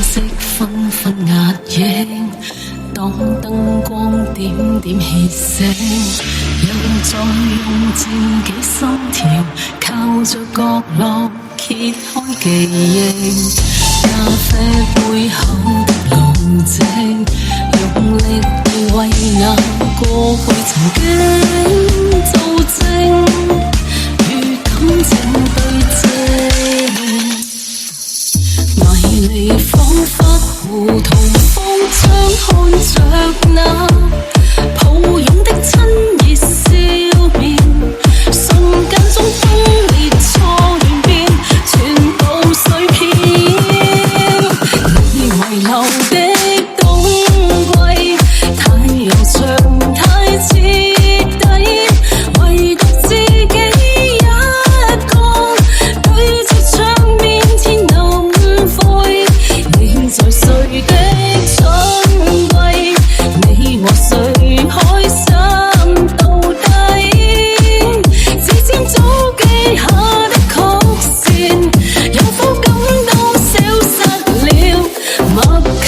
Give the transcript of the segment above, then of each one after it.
色紛紛壓影，當燈光點點歇息，又再用自己心跳，靠着角落揭開記憶，咖啡背後的路徑，用力地為那過去曾經做證，與感情對峙，迷離彷彿胡同風窗，看着那抱擁的親熱笑面，瞬間中崩裂錯亂變，全部碎片。你遺留的冬季，太悠長太徹底，唯獨自己一個對着窗面天臨悔。你在誰的春季？你和誰開心到底？指尖早記下的曲線，有否感到消失了默契？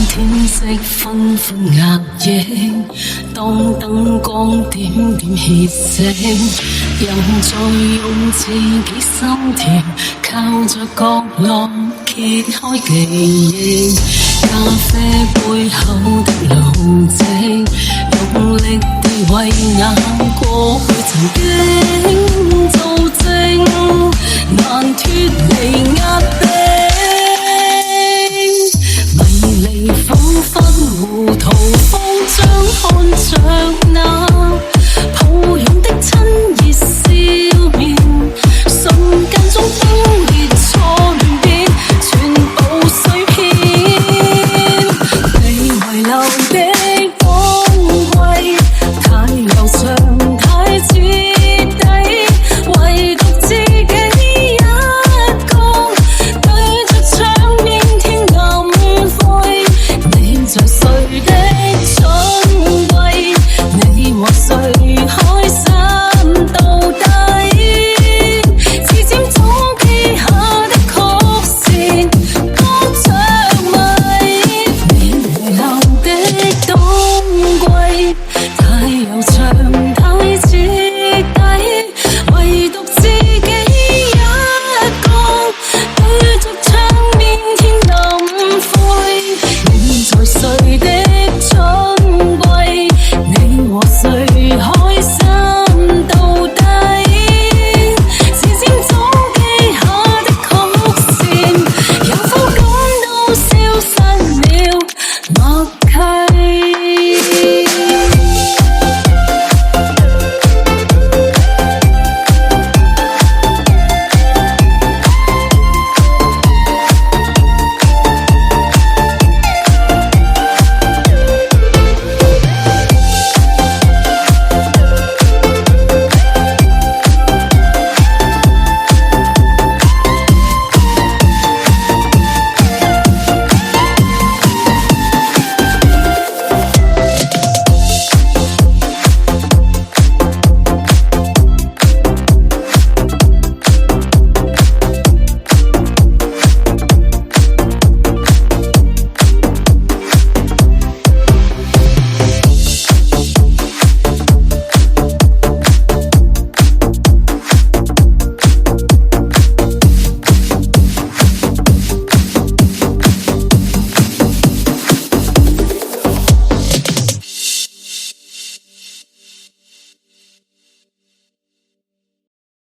天色紛紛壓影，當燈光點點歇息，又再用自己心跳，靠着角落揭開記憶，咖啡背後的路徑，用力地為那過去曾經做證。